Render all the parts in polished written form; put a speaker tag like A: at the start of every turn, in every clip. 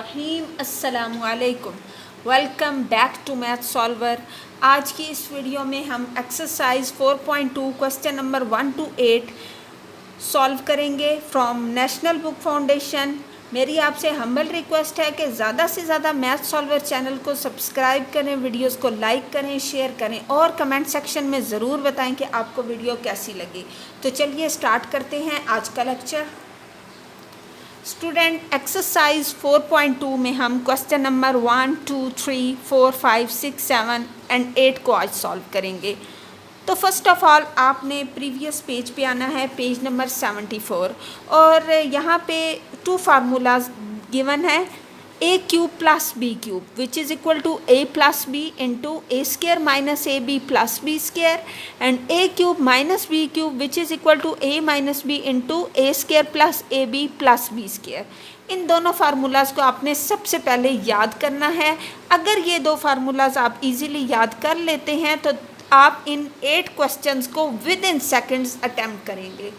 A: रहीम अस्सलामुअलैकुम। Welcome back to math solver. आज की इस वीडियो में हम exercise 4.2 question number 1 to 8 solve करेंगे फ्रॉम नेशनल बुक फाउंडेशन। मेरी आपसे हम्बल रिक्वेस्ट है कि ज़्यादा से ज़्यादा मैथ सॉल्वर चैनल को सब्सक्राइब करें, वीडियोस को लाइक करें, शेयर करें और कमेंट सेक्शन में ज़रूर बताएं कि आपको वीडियो कैसी लगी। तो चलिए स्टार्ट करते हैं आज का लेक्चर। स्टूडेंट, एक्सरसाइज 4.2 में हम क्वेश्चन नंबर 1, 2, 3, 4, 5, 6, 7 एंड 8 को आज सॉल्व करेंगे। तो फर्स्ट ऑफ ऑल आपने प्रीवियस पेज पे आना है, पेज नंबर 74, और यहाँ पे टू फार्मूलाज गिवन है, ए cube plus B cube which is equal to A plus B into A square minus A B plus B square and A cube minus B cube which is equal to A minus B into A square plus A B plus B square. इन दोनों formulas को आपने सबसे पहले याद करना है। अगर ये दो फार्मूलाज आप इजीली याद कर लेते हैं तो आप इन 8 क्वेश्चंस को विद इन सेकेंड्स अटैम्प्ट करेंगे।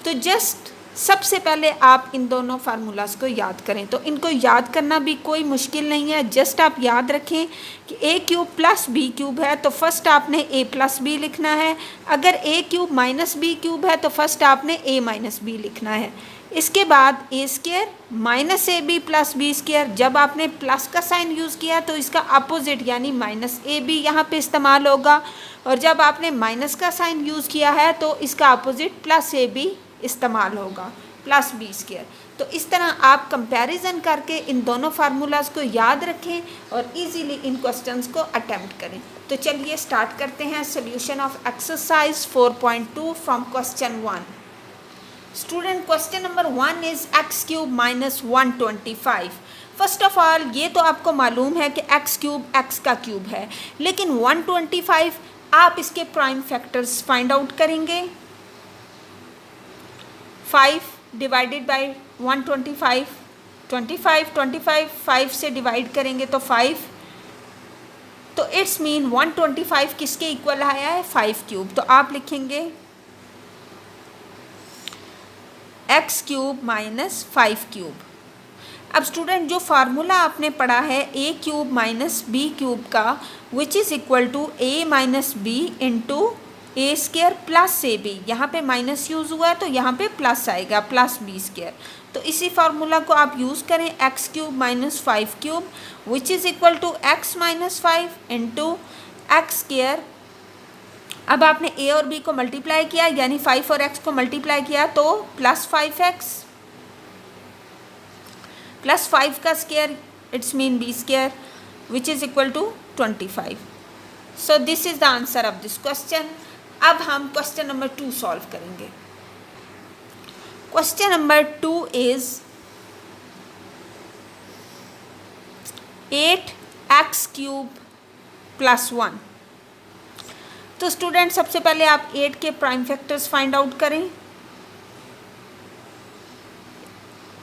A: तो जस्ट सबसे पहले आप इन दोनों फार्मूलाज को याद करें। तो इनको याद करना भी कोई मुश्किल नहीं है, जस्ट आप याद रखें कि ए क्यूब प्लस बी क्यूब है तो फर्स्ट आपने ए प्लस बी लिखना है। अगर ए क्यूब माइनस बी क्यूब है तो फर्स्ट आपने ए माइनस बी लिखना है। इसके बाद A square minus A B plus B square, जब आपने प्लस का साइन यूज़ किया तो इसका अपोजिट यानी माइनस ए बी यहाँ पे इस्तेमाल होगा, और जब आपने माइनस का साइन यूज़ किया है तो इसका अपोजिट प्लस ए बी इस्तेमाल होगा, प्लस बी स्केयर। तो इस तरह आप कंपैरिजन करके इन दोनों फार्मूलाज को याद रखें और इजीली इन क्वेश्चंस को अटेम्प्ट करें। तो चलिए स्टार्ट करते हैं solution of exercise 4.2 from question 1। Student, question number 1 is x cube minus 125। First of all ये तो आपको मालूम है कि एक्स क्यूब एक्स का क्यूब है, लेकिन 125 आप इसके प्राइम फैक्टर्स फाइंड आउट करेंगे। 5 डिवाइडेड बाई 125, 25 5 से डिवाइड करेंगे तो 5, तो इट्स मीन 125 किसके इक्वल आया है, 5 क्यूब। तो आप लिखेंगे एक्स क्यूब माइनस 5 क्यूब। अब स्टूडेंट, जो फार्मूला आपने पढ़ा है ए क्यूब माइनस बी क्यूब का which is equal to A minus B into A square plus A b, यहाँ पे माइनस यूज़ हुआ है तो यहाँ पे प्लस आएगा, प्लस बी स्केयर। तो इसी फार्मूला को आप यूज़ करें, x cube minus 5 cube which is equal to x minus 5 into x square. अब आपने ए और बी को मल्टीप्लाई किया, यानी 5 और एक्स को मल्टीप्लाई किया तो प्लस 5x प्लस 5 का square it's mean b square which is equal to 25। So this is the answer of this question. अब हम क्वेश्चन नंबर 2 सॉल्व करेंगे। Question number 2 is 8x cube plus 1। तो student, सबसे पहले आप 8 के प्राइम फैक्टर्स फाइंड आउट करें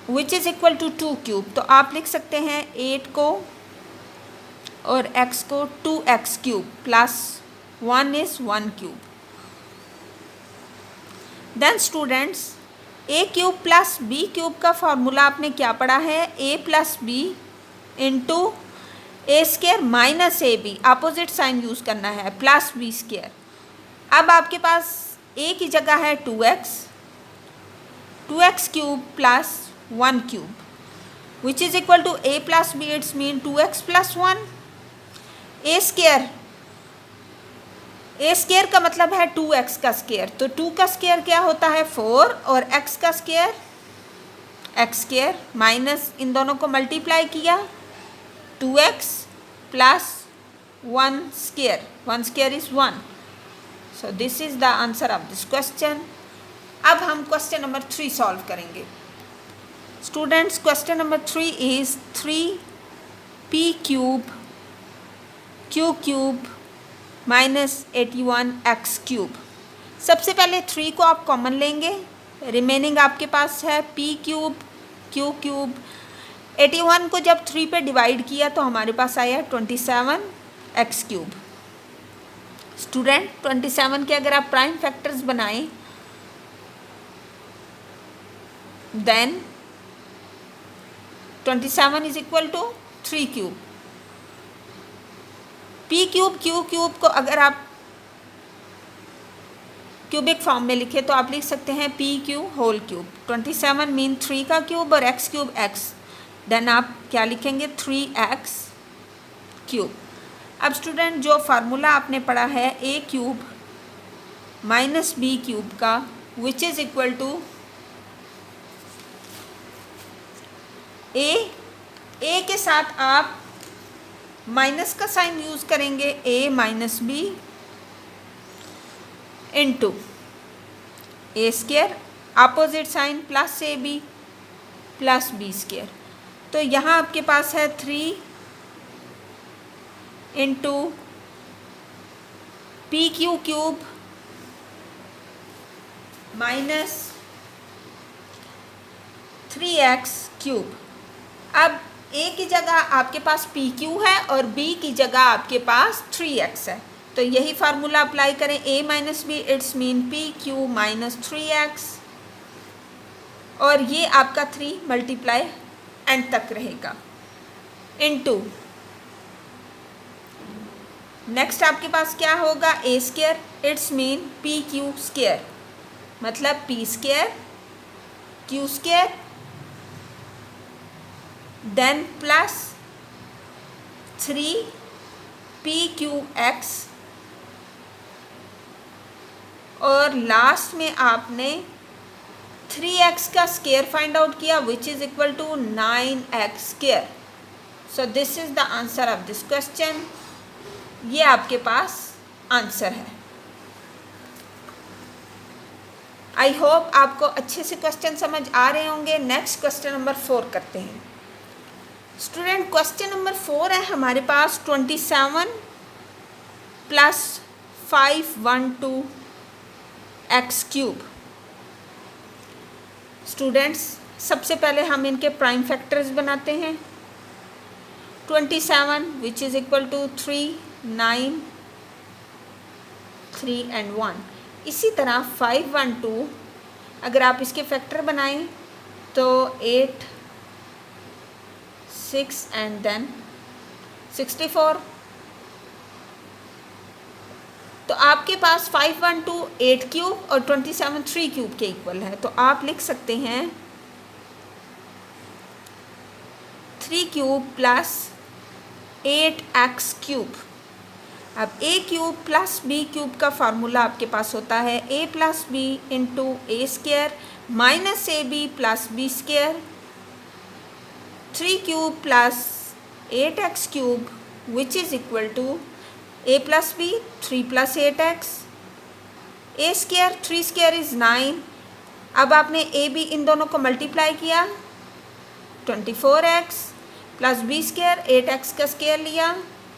A: which is equal to 2 cube. तो आप लिख सकते हैं 8 को और x को 2x cube plus 1 is 1 cube. Then students, A cube plus B cube का फार्मूला आपने क्या पढ़ा है, A plus B into A square minus A B, opposite sign use करना है, प्लस बी स्केयर। अब आपके पास ए की जगह है 2x cube plus 1 cube which is equal to A plus B, it's mean 2x plus 1। A square का मतलब है 2x का स्केयर, तो 2 का स्केयर क्या होता है 4 और x का स्केयर x स्केयर माइनस इन दोनों को मल्टीप्लाई किया 2x plus 1 square, 1 square is 1। So this is the answer of this question. अब हम क्वेश्चन नंबर 3 सॉल्व करेंगे। Students, question number 3 is 3p cube q cube minus 81x cube. सबसे पहले 3 को आप कॉमन लेंगे, रिमेनिंग आपके पास है p क्यूब q क्यूब। 81 को जब 3 पे डिवाइड किया तो हमारे पास आया 27x क्यूब। स्टूडेंट, 27 के अगर आप प्राइम फैक्टर्स बनाएं then 27 is equal to 3 cube. P cube q cube को अगर आप क्यूबिक फॉर्म में लिखे तो आप लिख सकते हैं p q whole cube. 27 mean 3 का क्यूब और एक्स क्यूब एक्स, देन आप क्या लिखेंगे 3x क्यूब। अब स्टूडेंट जो फार्मूला आपने पढ़ा है ए क्यूब माइनस बी क्यूब का, which is equal to A के साथ आप माइनस का साइन यूज़ करेंगे, A minus B into A square, opposite sign plus A B plus B square. तो यहाँ आपके पास है 3 into P Q cube minus 3x cube. अब a की जगह आपके पास पी क्यू है और b की जगह आपके पास 3x है, तो यही फार्मूला अप्लाई करें a minus b, it's mean P q minus 3x, और ये आपका 3 मल्टीप्लाई एंड तक रहेगा इनटू नेक्स्ट आपके पास क्या होगा A square, it's mean P Q square, मतलब P square Q square then plus 3 P Q X, और लास्ट में आपने 3x का स्क्वायर फाइंड आउट किया which is equal to 9x square. So this is the answer of this question. ये आपके पास answer है। आई hope आपको अच्छे से क्वेश्चन समझ आ रहे होंगे। नेक्स्ट क्वेश्चन नंबर 4 करते हैं। स्टूडेंट क्वेश्चन नंबर 4 है हमारे पास 27 प्लस 512 एक्स क्यूब। स्टूडेंट्स सबसे पहले हम इनके प्राइम फैक्टर्स बनाते हैं। 27 which is equal to 3, 9, 3 and 1। इसी तरह 512 अगर आप इसके फैक्टर बनाएं तो 8, 6 एंड देन 64। तो आपके पास 512 8 क्यूब और 27 3 क्यूब के इक्वल है, तो आप लिख सकते हैं 3 क्यूब प्लस 8x क्यूब। अब a cube plus b cube का फार्मूला आपके पास होता है a plus B into A square minus A B plus B square. 3 cube plus 8x cube which is equal to a plus b 3 plus 8x, a square 3 square is 9। अब आपने A be in दोनों को multiply किया 24x plus B square 8x का square लिया,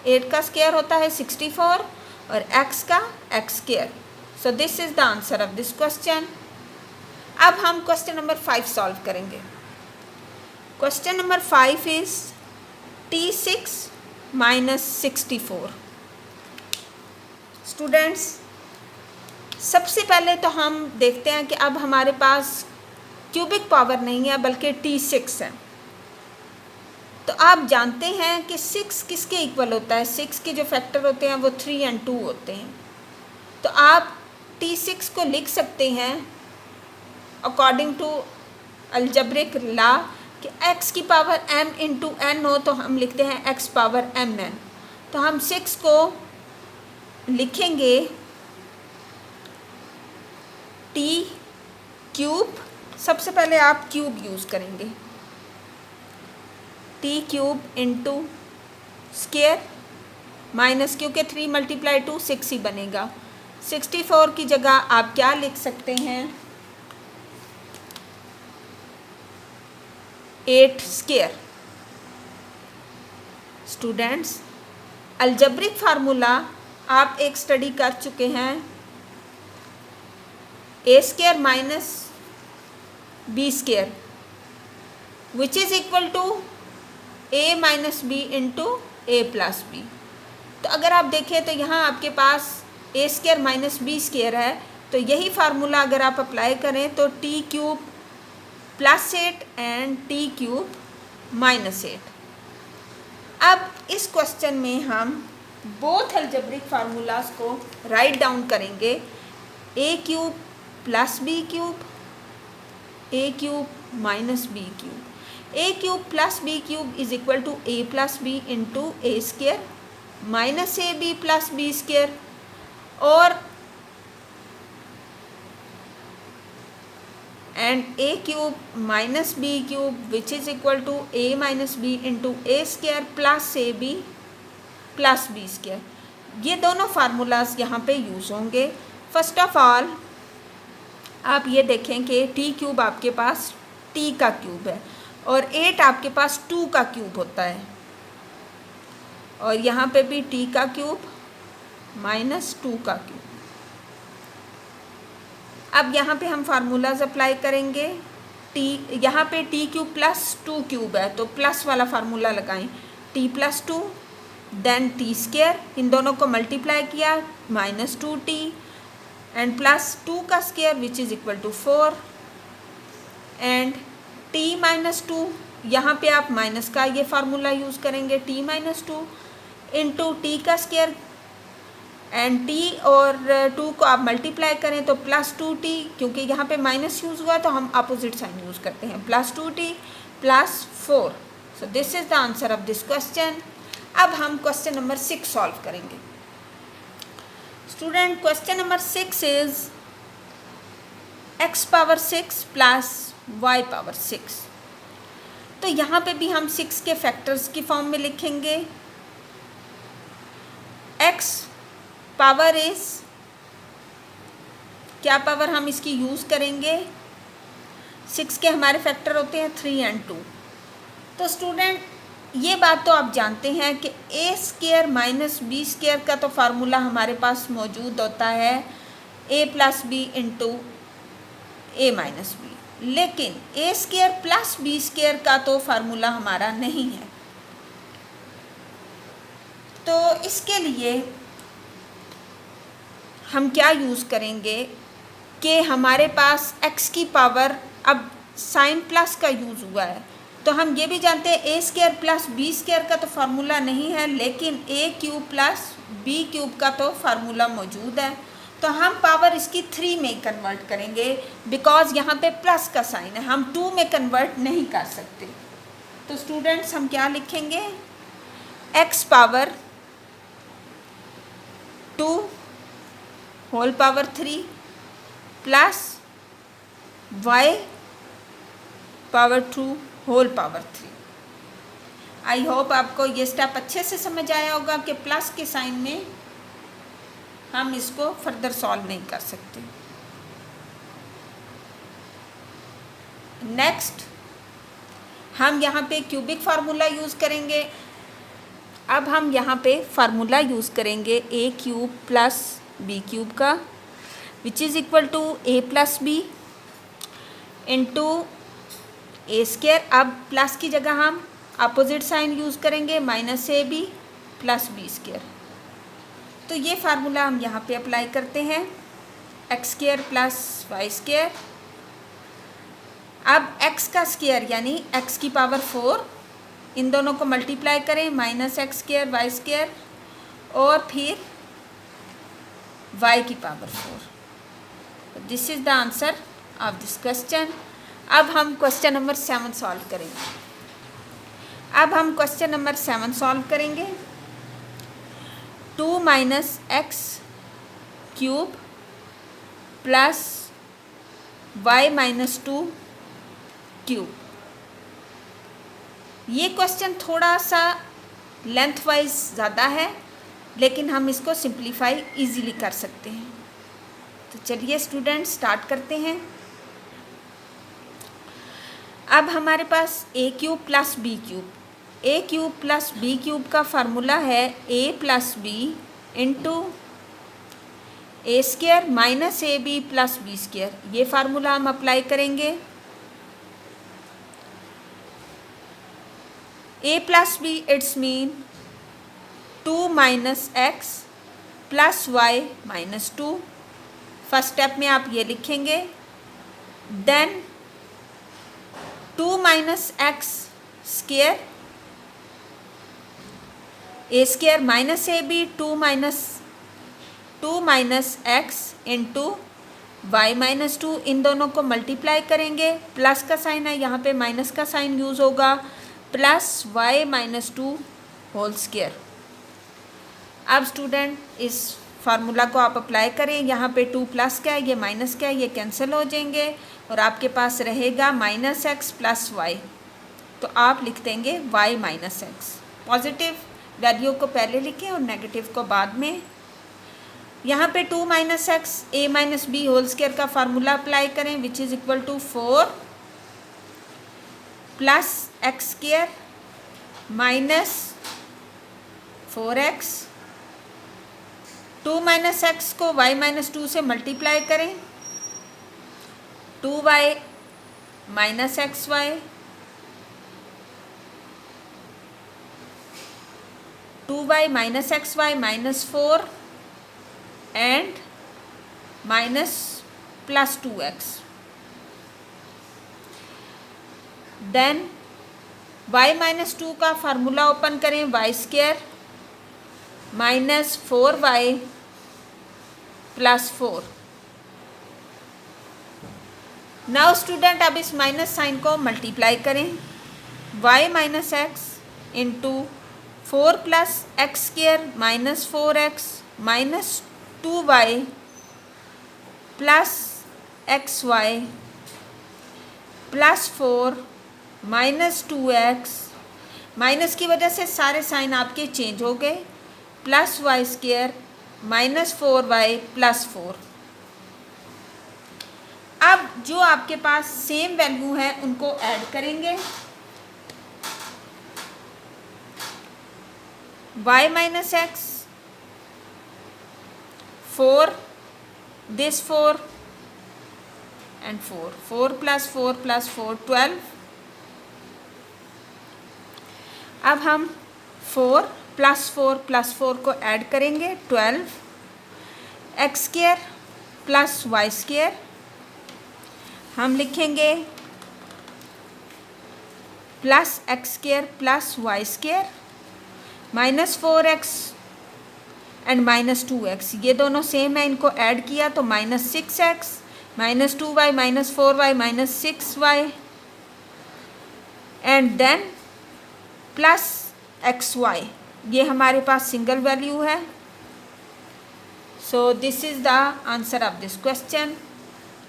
A: 8 का square होता है 64 और x का x square. So this is the answer of this question. अब हम क्वेश्चन नंबर 5 सॉल्व करेंगे। Question number 5 is T6 minus 64। Students सबसे पहले तो हम देखते हैं कि अब हमारे पास क्यूबिक पावर नहीं है बल्कि T6 है। तो आप जानते हैं कि 6 किसके इक्वल होता है, 6 के जो फैक्टर होते हैं वो 3 और 2 होते हैं। तो आप T6 को लिख सकते हैं अकॉर्डिंग टू अलजेब्रिक लॉ कि x की पावर m इंटू n हो तो हम लिखते हैं x पावर mn। तो हम 6 को लिखेंगे t क्यूब, सबसे पहले आप क्यूब यूज़ करेंगे, t cube into square minus क्योंकि 3 मल्टीप्लाई 2 6 ही बनेगा। 64 की जगह आप क्या लिख सकते हैं 8 स्क्वायर। स्टूडेंट्स अलजेब्रिक फार्मूला आप एक स्टडी कर चुके हैं, A square minus B square which is equal to a minus B into A plus B. तो अगर आप देखें तो यहाँ आपके पास A square minus B square है, तो यही फार्मूला अगर आप अप्लाई करें तो T cube plus 8 and T cube -8। अब इस क्वेश्चन में हम बोथ अलजेब्रिक फार्मूलाज को राइट डाउन करेंगे। a cube plus B cube, a cube minus B cube. a cube plus B cube is equal to a plus B into A square minus A B plus B square, और and a cube minus B cube which is equal to a minus B into A square plus A B plus B square. ये दोनों formulas यहाँ पे use होंगे। First of all आप ये देखें कि t क्यूब आपके पास t का क्यूब है और 8 आपके पास 2 का क्यूब होता है, और यहाँ पे भी t का क्यूब माइनस 2 का क्यूब। अब यहाँ पे हम फार्मूलाज अप्लाई करेंगे। t यहाँ पे t क्यूब प्लस 2 क्यूब है तो प्लस वाला फार्मूला लगाएं, t plus 2 then T square, इन दोनों को मल्टीप्लाई किया माइनस 2t एंड प्लस 2 का square which is equal to 4 and t minus 2, यहाँ पे आप माइनस का ये फार्मूला यूज़ करेंगे, t माइनस 2 इंटू टी का स्क्र एंड t और 2 को आप मल्टीप्लाई करें तो प्लस 2t, क्योंकि यहाँ पे माइनस यूज़ हुआ तो हम अपोजिट साइन यूज़ करते हैं, plus 2t plus 4। So this is the answer of this question. अब हम क्वेश्चन नंबर 6 सॉल्व करेंगे। Student question number 6 is x power 6 plus y power 6। तो यहाँ पे भी हम 6 के फैक्टर्स की फॉर्म में लिखेंगे। x पावर इज क्या पावर हम इसकी यूज़ करेंगे, 6 के हमारे फैक्टर होते हैं 3 और 2। तो स्टूडेंट ये बात तो आप जानते हैं कि ए स्क्र माइनस बी स्क्र का तो फार्मूला हमारे पास मौजूद होता है A plus B into A minus B, लेकिन ए स्क्र प्लस बी स्क्र का तो फार्मूला हमारा नहीं है। तो इसके लिए हम क्या यूज़ करेंगे कि हमारे पास x की पावर, अब साइन प्लस का यूज़ हुआ है तो हम ये भी जानते हैं ए स्क्र प्लस बी स्क्र का तो फार्मूला नहीं है, लेकिन ए क्यूब प्लस बी क्यूब का तो फार्मूला मौजूद है। तो हम पावर इसकी 3 में कन्वर्ट करेंगे, बिकॉज यहाँ पे प्लस का साइन है, हम 2 में कन्वर्ट नहीं कर सकते। तो स्टूडेंट्स हम क्या लिखेंगे, x power 2 whole power 3 plus y power 2 whole power 3। I hope आपको ये स्टेप अच्छे से समझ आया होगा कि प्लस के साइन में हम इसको फर्दर सॉल्व नहीं कर सकते। नेक्स्ट हम यहाँ पे क्यूबिक फार्मूला यूज़ करेंगे। अब हम यहाँ पे फार्मूला यूज़ करेंगे a cube plus B cube का, which is equal to A plus B into A square. अब प्लस की जगह हम अपोजिट साइन यूज़ करेंगे, minus A B plus B square. तो ये फार्मूला हम यहाँ पे अप्लाई करते हैं, x square plus y square. अब x का स्क्वायर यानी x की पावर 4, इन दोनों को मल्टीप्लाई करें, minus x square y square और फिर y की power 4। This is the answer of this question. अब हम क्वेश्चन नंबर 7 सॉल्व करेंगे। अब हम क्वेश्चन नंबर 7 सॉल्व करेंगे। 2 minus x cube plus Y minus 2 cube. ये क्वेश्चन थोड़ा सा लेंथ वाइज ज़्यादा है, लेकिन हम इसको सिंप्लीफाई इजीली कर सकते हैं। तो चलिए स्टूडेंट स्टार्ट करते हैं। अब हमारे पास A cube plus B cube, A cube plus B cube का फार्मूला है A plus B into A square minus A B plus B square. ये फार्मूला हम अप्लाई करेंगे। A plus B it's mean 2 minus X plus Y minus 2। First step में आप ये लिखेंगे, then 2 minus x square A square minus A B 2 minus x into Y minus 2, इन दोनों को multiply करेंगे, प्लस का साइन है यहाँ पे, माइनस का साइन यूज़ होगा, plus Y minus 2 whole square. अब स्टूडेंट इस फार्मूला को आप अप्लाई करें, यहाँ पे 2 प्लस का है, ये माइनस का है, ये कैंसिल हो जाएंगे और आपके पास रहेगा माइनस एक्स प्लस वाई। तो आप लिख देंगे y minus x. Positive value को पहले लिखें और नेगेटिव को बाद में। यहाँ पे 2 minus x a minus b whole square का फार्मूला अप्लाई करें, which is equal to 4 plus x square minus 4x। 2 minus x को y माइनस 2 से मल्टीप्लाई करें, 2y minus x y, 2y minus x y minus 4 and minus plus 2x। Then y minus 2 का formula open करें, y square minus 4y plus 4। Now student अब इस minus sign को multiply करें, y minus x into 4 plus x square minus 4x minus 2y plus x y plus 4 minus 2x, minus की वजह से सारे साइन आपके चेंज हो गए, plus y square minus 4y plus 4। अब जो आपके पास सेम वैल्यू है उनको ऐड करेंगे, y minus x 4 this 4 and 4 plus 4 plus 4 12। अब हम 4 प्लस 4 को ऐड करेंगे, 12 x square plus y square, हम लिखेंगे plus x square plus y square minus 4x and minus 2x, ये दोनों सेम है, इनको ऐड किया तो minus 6x minus 2y minus 4y minus 6y and then plus x y, ये हमारे पास सिंगल वैल्यू है। So this is the answer of this question.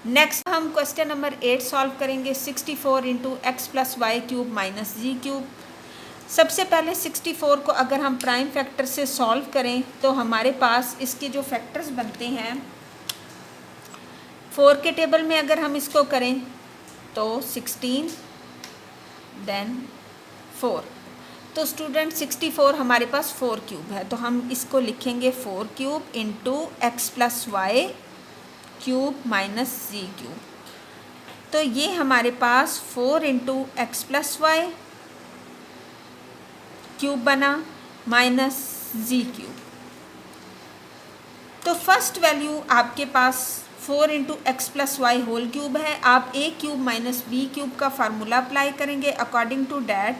A: Next हम क्वेश्चन नंबर 8 सॉल्व करेंगे, 64 into x plus Y cube minus G cube. सबसे पहले 64 को अगर हम प्राइम फैक्टर से सॉल्व करें तो हमारे पास इसके जो फैक्टर्स बनते हैं 4 के टेबल में अगर हम इसको करें तो 16 देन 4, तो स्टूडेंट 64 हमारे पास 4 क्यूब है, तो हम इसको लिखेंगे 4 cube into x plus Y cube minus G cube. तो ये हमारे पास 4 into x plus Y cube बना माइनस जी क्यूब। तो फर्स्ट वैल्यू आपके पास 4 into x plus Y whole cube है, आप A cube minus B cube का फार्मूला अप्लाई करेंगे। According to that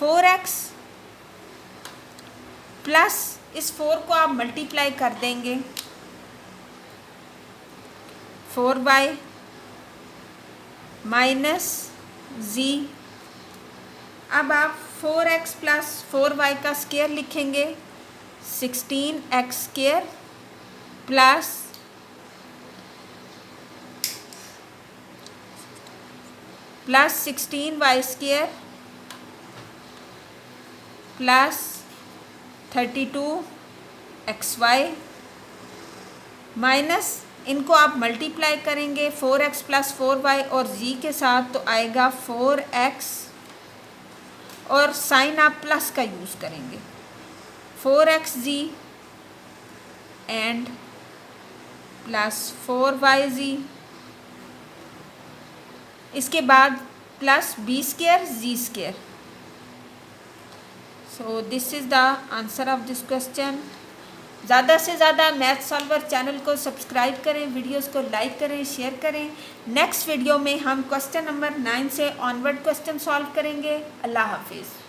A: 4x plus इस 4 को आप मल्टीप्लाई कर देंगे 4y माइनस जी। अब आप 4x प्लस 4y का स्क्वायर लिखेंगे, 16x square plus plus 16y square plus 32xy minus इनको आप मल्टीप्लाई करेंगे 4x प्लस 4y और g के साथ, तो आएगा 4x और साइन आप प्लस का यूज़ करेंगे 4xg एंड प्लस 4yg, इसके बाद plus b square g square. So this is the answer of this question. ज़्यादा से ज़्यादा मैथ सॉल्वर चैनल को सब्सक्राइब करें, वीडियोस को लाइक करें, शेयर करें। नेक्स्ट वीडियो में हम क्वेश्चन नंबर 9 से ऑनवर्ड क्वेश्चन सॉल्व करेंगे। अल्लाह हाफिज़।